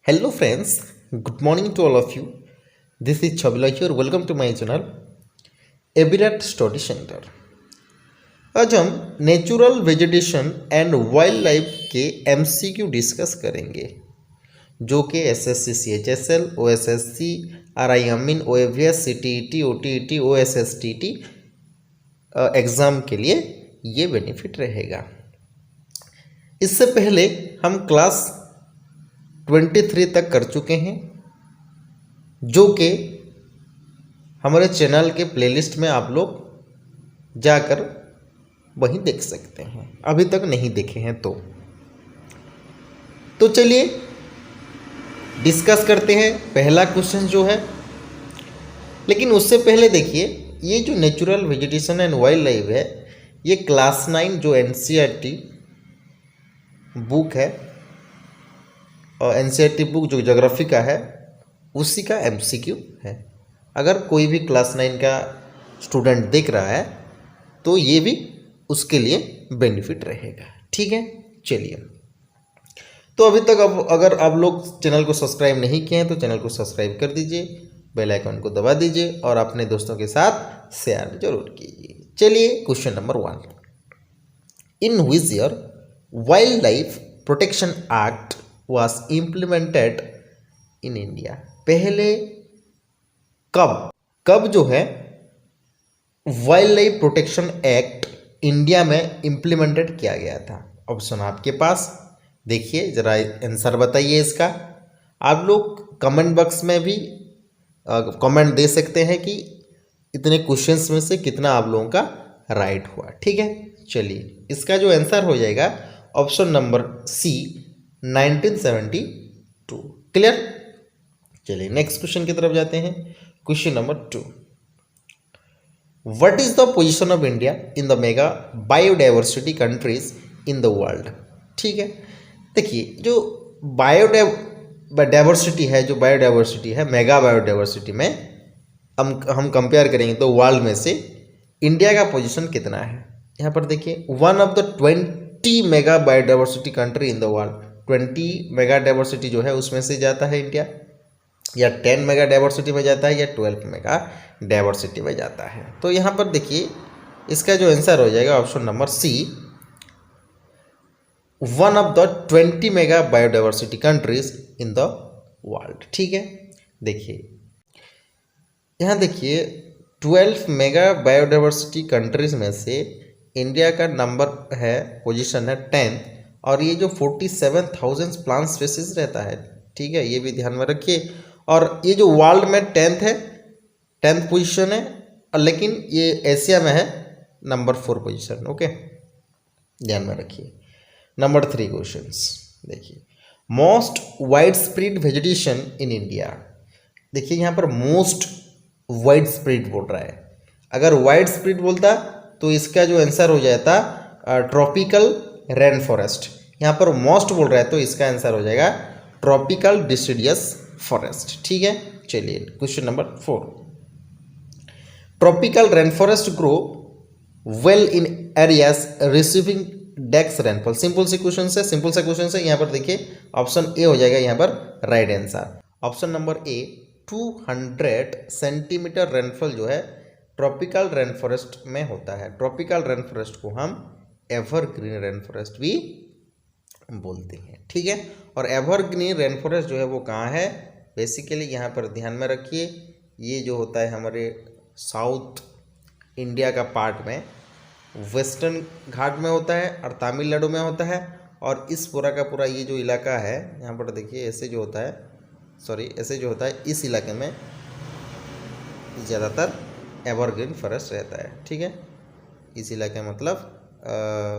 Hello friends, good morning to all of you. This is Chabila here. Welcome to my channel एबिरट study centre. आज हम natural vegetation and wild life के MCQ discuss करेंगे जो कि SSC CHSL, OSSC, RI अमीन, OAVS, CTET, OTET, OSSTT exam के लिए ये बेनिफिट रहेगा। इससे पहले हम क्लास 23 तक कर चुके हैं जो कि हमारे चैनल के प्लेलिस्ट में आप लोग जाकर वहीं देख सकते हैं, अभी तक नहीं देखे हैं तो चलिए डिस्कस करते हैं पहला क्वेश्चन जो है। लेकिन उससे पहले देखिए, ये जो natural vegetation and wild life है, ये क्लास 9 जो एनसीईआरटी बुक है और एनसीईआरटी बुक जो ज्योग्राफी का है उसी का एमसीक्यू है। अगर कोई भी क्लास 9 का स्टूडेंट देख रहा है तो ये भी उसके लिए बेनिफिट रहेगा। ठीक है, चलिए। तो अभी तक अगर आप लोग चैनल को सब्सक्राइब नहीं किए हैं तो चैनल को सब्सक्राइब कर दीजिए, बेल आइकन को दबा दीजिए और अपने दोस्तों के साथ शेयर जरूर कीजिए। चलिए, question number 1, in which year wild life protection act was implemented in India? पहले कब जो है wild life protection act India में इम्प्लीमेंटेड किया गया था? ऑप्शन आपके पास, देखिए जरा आंसर बताइए इसका। आप लोग कमेंट बॉक्स में भी कमेंट दे सकते हैं कि इतने क्वेश्चंस में से कितना आप लोगों का राइट हुआ। ठीक है, चलिए इसका जो आंसर हो जाएगा ऑप्शन नंबर सी, 1972। क्लियर? चलिए नेक्स्ट क्वेश्चन की तरफ जाते हैं। Question number 2, what is the position of India in the mega biodiversity countries in the world? ठीक है, देखिए जो बायोडाइवर्सिटी है, मेगा बायोडाइवर्सिटी में हम कंपेयर करेंगे तो वर्ल्ड में से इंडिया का पोजीशन कितना है? यहाँ पर देखिए, one of the 20 mega biodiversity country in the world, 20 mega diversity जो है उसमें से जाता है इंडिया, या 10 मेगा डाइवर्सिटी में जाता है, या 12 मेगा डाइवर्सिटी में जाता है। तो यहाँ पर देखिए इसका जो आंसर हो जाएगा option number C, one of the 20 mega biodiversity countries in the world. ठीक है, देखिए यहाँ देखिए 12 मेगा बायोडाइवर्सिटी कंट्रीज में से इंडिया का नंबर है, पोजीशन है 10, और ये जो 47,000 प्लांट स्पीसीज रहता है, ठीक है, ये भी ध्यान में रखिए। और ये जो वर्ल्ड में 10th पोजीशन है, लेकिन ये एशिया में है नंबर 4 पोजीशन। ओके, ध्यान में रखिए। नंबर 3 क्वेश्चंस देखिए, most wide spread vegetation in India. देखिए यहाँ पर मोस्ट वाइड स्प्रेड बोल रहा है, अगर वाइड स्प्रेड बोलता तो इसका जो आंसर हो जाता ट्रॉपिकल रेन फॉरेस्ट। यहाँ पर मोस्ट बोल रहा है तो इसका आंसर हो जाएगा ट्रॉपिकल डिसिडियस फॉरेस्ट। ठीक है, चलिए question number 4, tropical rain forest grow well in areas receiving decks rainfall. Simple सा क्वेश्चन है। यहाँ पर देखिए ऑप्शन ए हो जाएगा यहाँ पर राइट आंसर। ऑप्शन नंबर ए, 200 सेंटीमीटर रेनफॉल जो है ट्रॉपिकल रेन फॉरेस्ट में होता है। ट्रॉपिकल रेन फॉरेस्ट को हम एवरग्रीन रेन फॉरेस्ट भी बोलते हैं। ठीक है, और एवरग्रीन रेन फॉरेस्ट जो है वो कहाँ है? बेसिकली यहाँ पर ध्यान में रखिए, ये जो होता है हमारे साउथ इंडिया का पार्ट में, वेस्टर्न घाट में होता है और तमिलनाडु में होता है। और इस पूरा का पूरा ये जो इलाका है, यहाँ पर देखिए ऐसे जो होता है इस इलाके में ज़्यादातर एवरग्रीन फॉरेस्ट रहता है। ठीक है, इस इलाके में मतलब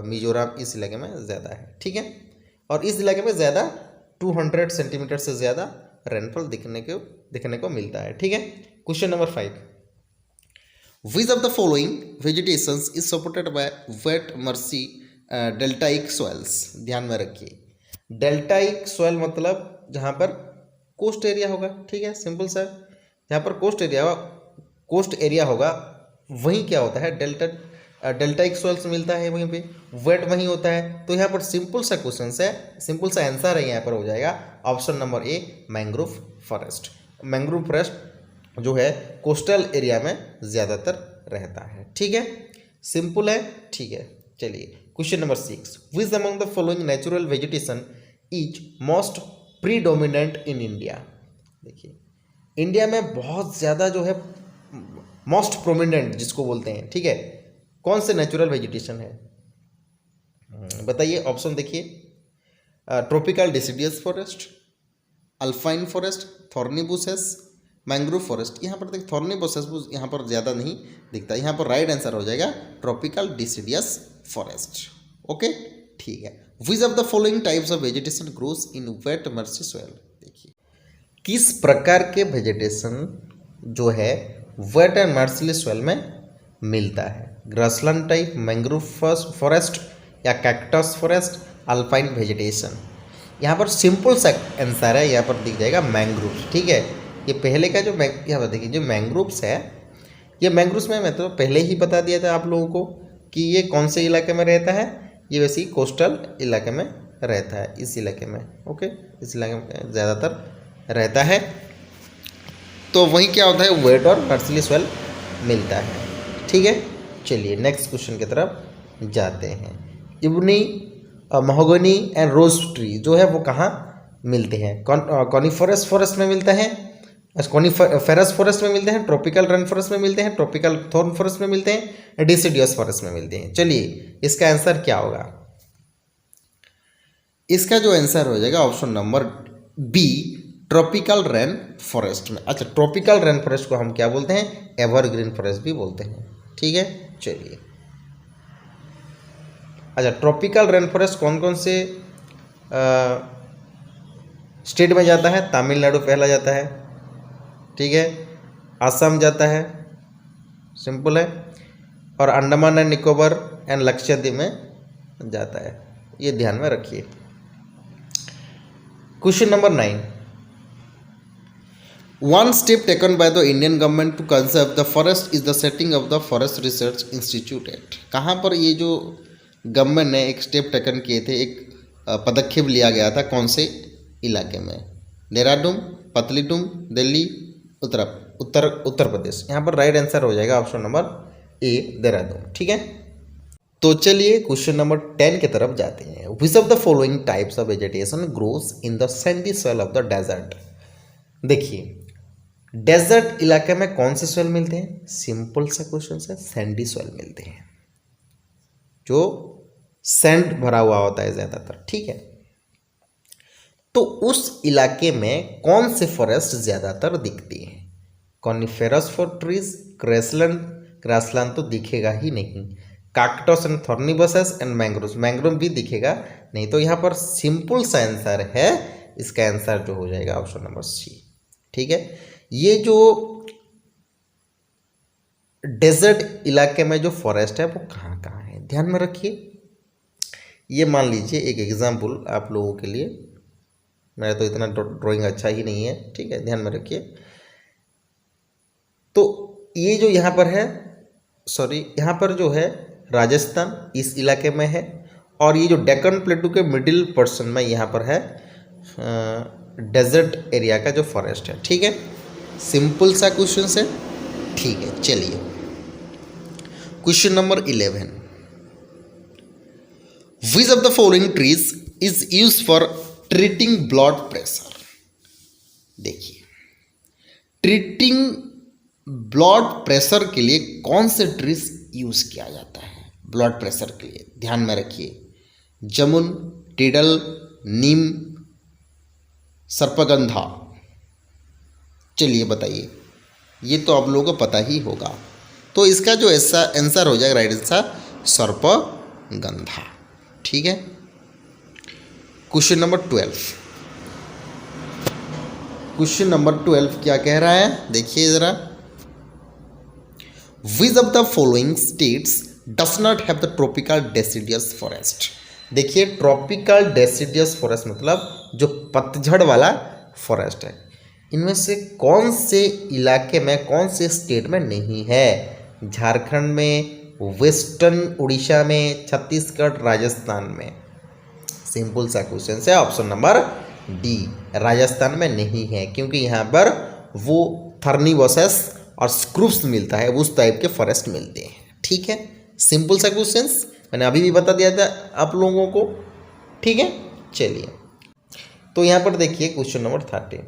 मिजोरम, इस इलाके में ज़्यादा है। ठीक है, और इस इलाके में ज़्यादा 200 सेंटीमीटर से ज़्यादा रेनफॉल दिखने को मिलता है। ठीक है, question number 5, which of the following vegetations is supported by weight mercy deltaic soils? ध्यान में रखिए, डेल्टाइक सॉइल मतलब जहाँ पर कोस्ट एरिया होगा। ठीक है, सिंपल सा, जहाँ पर कोस्ट एरिया होगा वहीं क्या होता है, डेल्टाइक सॉइल्स मिलता है वहीं पे, वेट वहीं होता है। तो यहाँ पर सिंपल सा क्वेश्चन है, सिंपल सा आंसर है यहाँ पर हो जाएगा ऑप्शन नंबर ए मैंग्रोव फॉरेस्ट। मैंग्रोव फॉरेस्ट जो है कोस्टल एरिया में ज़्यादातर रहता है। ठीक है, सिंपल है। ठीक है, चलिए question number 6, which among the following natural vegetation is most predominant in India. देखिए इंडिया में बहुत ज़्यादा जो है मोस्ट प्रोमिनेंट जिसको बोलते हैं, ठीक है, कौन से नेचुरल वेजिटेशन है बताइए। ऑप्शन देखिए, tropical deciduous forest, alpine forest, thorny bushes, mangrove forest. यहाँ पर देखिए थॉर्नी बुशेस यहाँ पर ज़्यादा नहीं दिखता, यहाँ पर राइट आंसर हो जाएगा ट्रॉपिकल डिसिडियस फॉरेस्ट। ओके, ठीक है। Which of the following types of vegetation grows in wet marshy soil. देखिए किस प्रकार के वेजिटेशन जो है वेट एंड मर्सी सॉइल में मिलता है, ग्रासलैंड टाइप, मैंग्रोव फॉरेस्ट या कैक्टस फॉरेस्ट, अल्पाइन वेजिटेशन। यहाँ पर सिंपल सा आंसर है, यहाँ पर दिख जाएगा मैंग्रोव्स। ठीक है, ये पहले का जो यहाँ पर देखिए जो मैंग्रोव्स है, ये मैंग्रोव्स में मैं तो पहले ही बता दिया था आप लोगों को कि ये कौन से इलाके में रहता है, ये वैसे ही कोस्टल इलाके में रहता है, इस इलाके में। ओके, इस इलाके में ज़्यादातर रहता है। तो वहीं क्या होता है वेट और मर्सी सॉइल मिलता है। ठीक है, चलिए नेक्स्ट क्वेश्चन की तरफ जाते हैं। इब्नी महोगनी एंड रोज ट्री जो है वो कहाँ मिलते हैं, कॉनिफरस फॉरेस्ट में मिलता है, कॉनिफेरस फॉरेस्ट में मिलते हैं, ट्रॉपिकल रन फॉरेस्ट में मिलते हैं, ट्रॉपिकल थॉर्न फॉरेस्ट में मिलते हैं, डिसिडियस फॉरेस्ट में मिलते हैं। चलिए इसका आंसर क्या होगा, इसका जो आंसर हो जाएगा option number B tropical rain forest में। अच्छा, ट्रॉपिकल रेन फॉरेस्ट को हम क्या बोलते हैं, एवरग्रीन फॉरेस्ट भी बोलते हैं। ठीक है, चलिए। अच्छा, ट्रॉपिकल रेन फॉरेस्ट कौन कौन से स्टेट में जाता है, तमिलनाडु पहला जाता है, ठीक है, असम जाता है, सिंपल है, और अंडमान एंड निकोबार एंड लक्षद्वीप में जाता है, ये ध्यान में रखिए। Question number 9, one step taken by the Indian government to conserve the forest is the setting of the Forest Research Institute Act। कहाँ पर ये जो गवर्नमेंट ने एक स्टेप टेकन किए थे, एक पदक्षेप लिया गया था, कौन से इलाके में, देहरादून, पतलीदून, दिल्ली, उत्तर प्रदेश। यहाँ पर राइट आंसर हो जाएगा ऑप्शन नंबर ए देहरादून। ठीक है, तो चलिए क्वेश्चन नंबर 10 की तरफ जाते हैं। Which of the following types of vegetation grows in the sandy soil of the desert. देखिए डेजर्ट इलाके में कौन से सॉइल मिलते हैं, सिंपल सा क्वेश्चन है, सैंडी सॉइल मिलते हैं, जो सैंड भरा हुआ होता है ज़्यादातर। ठीक है, तो उस इलाके में कौन से फॉरेस्ट ज़्यादातर दिखती हैं, कॉनिफेरस फॉर ट्रीज, ग्रासलैंड तो दिखेगा ही नहीं, cactus and thorny buses and mangrove, mangrove भी दिखेगा नहीं। तो यहाँ पर सिंपल सा आंसर है, इसका आंसर जो हो जाएगा ऑप्शन नंबर सी। ठीक है, ये जो डेजर्ट इलाके में जो फॉरेस्ट है वो कहाँ कहाँ है, ध्यान में रखिए। ये मान लीजिए एक एग्जाम्पल आप लोगों के लिए, मेरा तो इतना ड्राइंग अच्छा ही नहीं है, ठीक है, ध्यान में रखिए। तो ये जो यहाँ पर है, सॉरी यहाँ पर जो है राजस्थान इस इलाके में है, और ये जो डेक्कन प्लेटू के मिडिल पोर्शन में यहाँ पर है डेजर्ट एरिया का जो फॉरेस्ट है। ठीक है, सिंपल सा क्वेश्चन है। ठीक है, चलिए question number 11, which of the following trees is used for treating blood pressure. देखिए ट्रीटिंग ब्लड प्रेशर के लिए कौन से ट्रीज यूज किया जाता है ब्लड प्रेशर के लिए, ध्यान में रखिए, जामुन, टीडल, नीम, सर्पगंधा। चलिए बताइए, ये तो आप लोगों को पता ही होगा। तो इसका जो ऐसा आंसर हो जाएगा राइट आंसर सर्पगंधा। ठीक है, क्वेश्चन नंबर 12, क्वेश्चन नंबर 12 क्या कह रहा है, देखिए जरा, विच of the following states does not have the tropical deciduous forest. देखिए ट्रॉपिकल डेसिडियस फॉरेस्ट मतलब जो पतझड़ वाला फॉरेस्ट है, इनमें से कौन से इलाके में, कौन से स्टेट में नहीं है, झारखंड में, वेस्टर्न उड़ीसा में, छत्तीसगढ़, राजस्थान में। सिंपल सा क्वेश्चन है, ऑप्शन नंबर डी राजस्थान में नहीं है, क्योंकि यहाँ पर वो थर्निवोसस और स्क्रूप्स मिलता है, उस टाइप के फॉरेस्ट मिलते हैं। ठीक है, सिंपल सा क्वेश्चंस मैंने अभी भी बता दिया था आप लोगों को। ठीक है, चलिए तो यहाँ पर देखिए question number 13,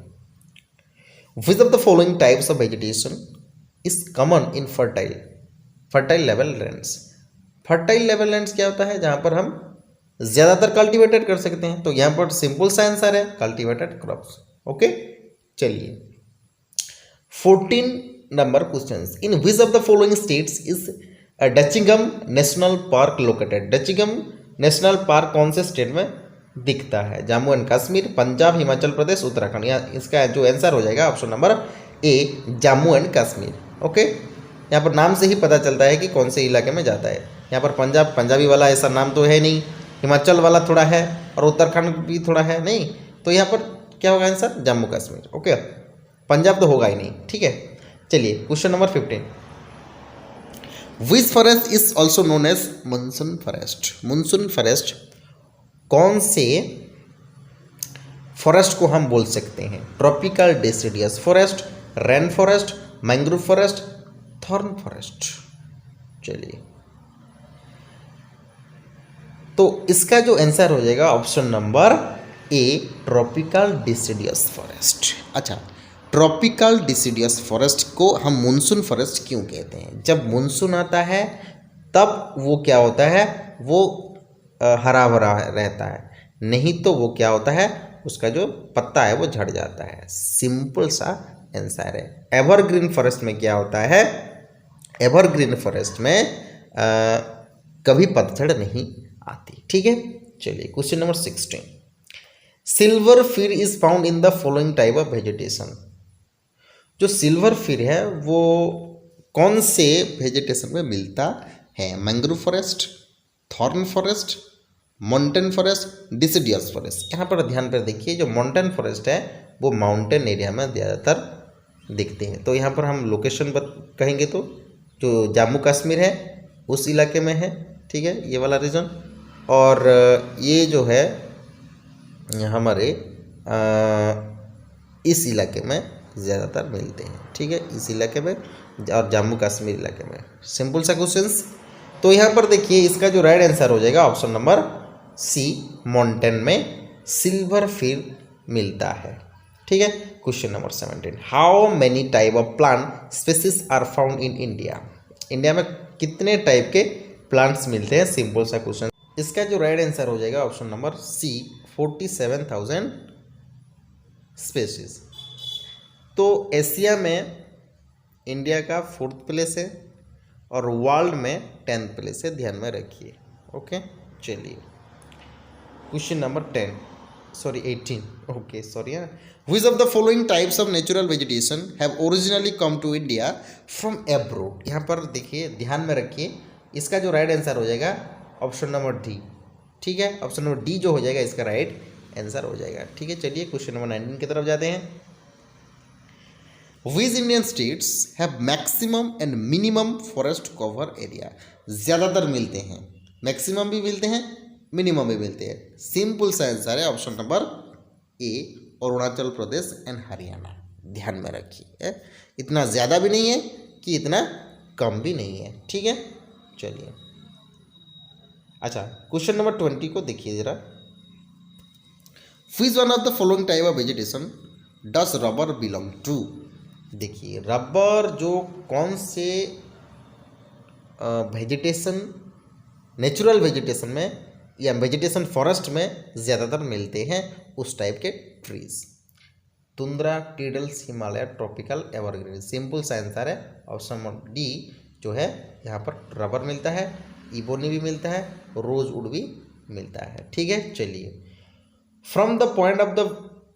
which of the following types of vegetation is common in fertile level lands. Fertile level lands क्या होता है, जहाँ पर हम ज़्यादातर कल्टीवेटेड कर सकते हैं, तो यहाँ पर सिंपल सा आंसर है कल्टीवेटेड क्रॉप्स। ओके, चलिए 14 number question, in which of the following states is Dachigam National Park located. Dachigam National Park कौन से स्टेट में दिखता है? जम्मू एंड कश्मीर, पंजाब, हिमाचल प्रदेश, उत्तराखंड। यहाँ इसका जो आंसर हो जाएगा option number A Jammu and Kashmir. Okay, यहाँ पर नाम से ही पता चलता है कि कौन से इलाके में जाता है। यहाँ पर पंजाबी वाला ऐसा नाम तो है नहीं, हिमाचल वाला थोड़ा है और उत्तराखंड भी थोड़ा है नहीं, तो यहाँ पर क्या होगा आंसर? जम्मू कश्मीर। ओके, पंजाब तो होगा ही नहीं। ठीक है, चलिए question number 15, which forest is also known as monsoon forest. Monsoon forest कौन से फॉरेस्ट को हम बोल सकते हैं? Tropical deciduous forest, rain forest, mangrove forest, thorn forest. चलिए तो इसका जो आंसर हो जाएगा option number A tropical deciduous forest. अच्छा, ट्रॉपिकल डिसिडियस फॉरेस्ट को हम मानसून फॉरेस्ट क्यों कहते हैं? जब मानसून आता है तब वो क्या होता है, वो हरा भरा रहता है, नहीं तो वो क्या होता है, उसका जो पत्ता है वो झड़ जाता है। सिंपल सा आंसर है। एवरग्रीन फॉरेस्ट में क्या होता है? एवरग्रीन फॉरेस्ट में कभी पतझड़ नहीं आती। ठीक है, चलिए क्वेश्चन नंबर 16, सिल्वर फिर is found in the following type of vegetation. जो सिल्वर फिर है वो कौन से वेजिटेशन में मिलता है? Mangrove forest, thorn forest, mountain forest, deciduous forest. यहाँ पर ध्यान पर देखिए, जो माउंटेन फॉरेस्ट है वो माउंटेन एरिया में ज़्यादातर दिखते हैं। तो यहाँ पर हम लोकेशन कहेंगे तो जो जम्मू कश्मीर है उस इलाके में है। ठीक है, ये वाला रीजन, और ये जो है हमारे इस इलाके में ज़्यादातर मिलते हैं। ठीक है, इस इलाके में और जम्मू कश्मीर इलाके में। सिंपल सा क्वेश्चंस। तो यहाँ पर देखिए इसका जो राइट आंसर हो जाएगा ऑप्शन नंबर सी, माउंटेन में सिल्वर फिर मिलता है। ठीक है, question number 17, how many type of plant species are found in India. India में कितने टाइप के प्लांट्स मिलते हैं? सिंपल सा क्वेश्चन। इसका जो राइट आंसर हो जाएगा ऑप्शन नंबर सी, 47,000 स्पेसीज। तो एशिया में इंडिया का 4th प्लेस है और वर्ल्ड में 10th प्लेस है, ध्यान में रखिए। ओके, चलिए question number 18। Okay, sorry. Which of the following types of natural vegetation have originally come to India from abroad. यहाँ पर देखिए, ध्यान में रखिए, इसका जो राइट आंसर हो जाएगा ऑप्शन नंबर डी। ठीक है, ऑप्शन नंबर डी जो हो जाएगा इसका राइट आंसर हो जाएगा। ठीक है, चलिए क्वेश्चन नंबर 19 की तरफ जाते हैं। Which Indian states have maximum and minimum forest cover area. ज़्यादातर मिलते हैं, मैक्सिमम भी मिलते हैं, मिनिमम भी मिलते हैं। सिंपल सा आंसर है option number A, Arunachal Pradesh and Haryana. ध्यान में रखिए, इतना ज़्यादा भी नहीं है कि इतना कम भी नहीं है। ठीक है, चलिए अच्छा क्वेश्चन नंबर 20 को देखिए जरा। Which one of the following type of vegetation does rubber belong to. देखिए रबर जो कौन से वेजिटेशन, नेचुरल वेजिटेशन में या वेजिटेशन फॉरेस्ट में ज़्यादातर मिलते हैं, उस टाइप के trees. Tundra, tidals, Himalaya, tropical, evergreen. Simple सा आंसर है ऑप्शन नंबर डी जो है, यहाँ पर रबर मिलता है, इबोनी भी मिलता है, रोजवुड भी मिलता है। ठीक है, चलिए from the point of the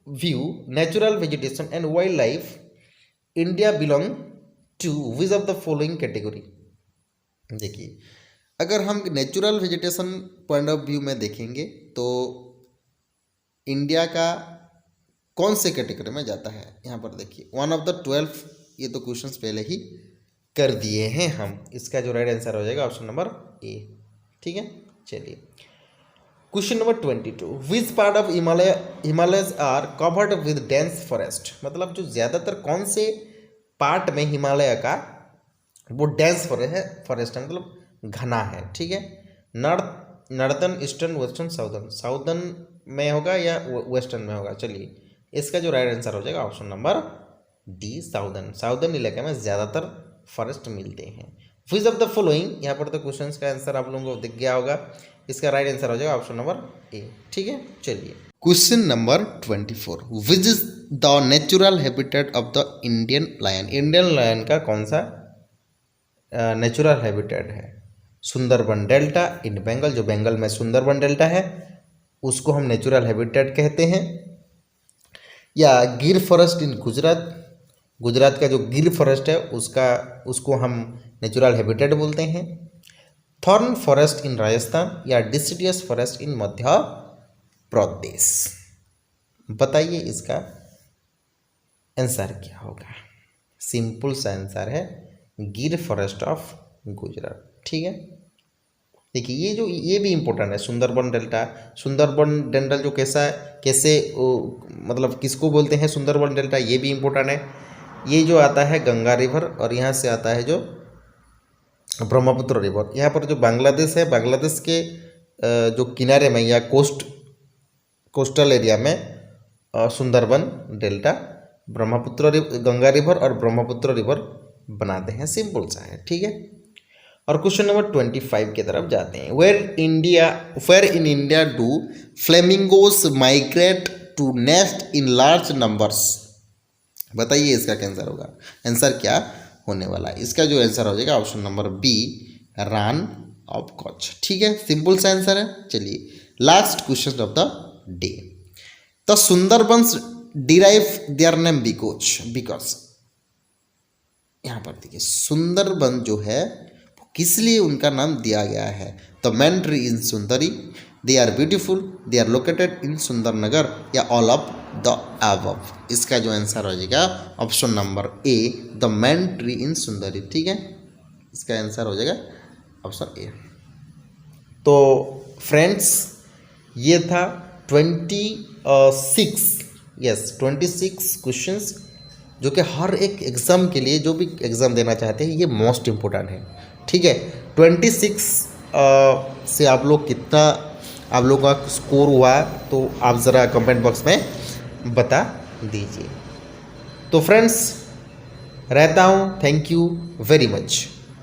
view natural vegetation and wild life India belong to which of the following category. देखिए अगर हम natural vegetation point of view में देखेंगे तो इंडिया का कौन से कैटेगरी में जाता है? यहाँ पर देखिए 1 of the 12, ये तो क्वेश्चंस पहले ही कर दिए हैं हम। इसका जो राइट आंसर हो जाएगा ऑप्शन नंबर ए। ठीक है, चलिए question number 22, which part of Himalayas are covered with dense forest. मतलब जो ज़्यादातर कौन से पार्ट में हिमालय का वो डेंस फॉरेस्ट है, मतलब घना है। ठीक है, northern, eastern, western, southern. Southern में होगा या वेस्टर्न में होगा। चलिए इसका जो राइट आंसर हो जाएगा option number D, southern. Southern इलाके में ज़्यादातर फॉरेस्ट मिलते हैं। विच ऑफ द फॉलोइंग, यहाँ पर तो क्वेश्चन का आंसर आप लोगों को दिख गया होगा। इसका राइट आंसर हो जाएगा ऑप्शन नंबर ए। ठीक है, चलिए question number 24, which is the natural habitat of the Indian lion. Indian lion का कौन सा नेचुरल हैबिटेट है? सुंदरबन डेल्टा इन बंगाल, जो बंगाल में सुंदरबन डेल्टा है उसको हम नेचुरल हैबिटेट कहते हैं। या गिर फॉरेस्ट इन गुजरात, गुजरात का जो गिर फॉरेस्ट है उसको हम नेचुरल हैबिटेट बोलते हैं। थॉर्न फॉरेस्ट इन राजस्थान या डिसिडियस फॉरेस्ट इन मध्य प्रदेश। बताइए इसका आंसर क्या होगा? सिंपल सा आंसर है गिर फॉरेस्ट ऑफ गुजरात। ठीक है, देखिए ये भी इम्पोर्टेंट है। सुंदरबन डेल्टा, सुंदरबन डेल्टा जो कैसे मतलब किसको बोलते हैं सुंदरबन डेल्टा, ये भी इम्पोर्टेंट है। ये जो आता है गंगा रिवर और यहाँ से आता है जो ब्रह्मपुत्र रिवर। यहाँ पर जो बांग्लादेश है, बांग्लादेश के जो किनारे में या कोस्टल एरिया में सुंदरबन डेल्टा गंगा रिवर और ब्रह्मपुत्र रिवर बनाते हैं। सिंपल सा है। ठीक है, और क्वेश्चन नंबर 25 की तरफ जाते हैं। Where in India do flamingos migrate to nest in large numbers. बताइए इसका क्या आंसर होगा? आंसर क्या होने वाला है? इसका जो आंसर हो जाएगा option number B, Rann of Kutch. ठीक है, सिंपल सा आंसर है। चलिए last question of the day. The Sundarbans derive their name because यहाँ पर देखिए सुंदरबन जो है किस लिए उनका नाम दिया गया है? The man tree in Sundari, they are beautiful, they are located in Sundarnagar या ऑल ऑफ द अबव। इसका जो आंसर हो जाएगा option number A, the man tree in सुंदरी। ठीक है, इसका आंसर हो जाएगा ऑप्शन ए। तो फ्रेंड्स ये था 26 क्वेश्चंस जो कि हर एक एग्ज़ाम के लिए, जो भी एग्ज़ाम देना चाहते हैं, ये मोस्ट इम्पोर्टेंट है। ठीक है, 26 से आप लोग कितना आप लोग का स्कोर हुआ तो आप ज़रा कमेंट बॉक्स में बता दीजिए। तो फ्रेंड्स रहता हूँ, थैंक यू वेरी मच।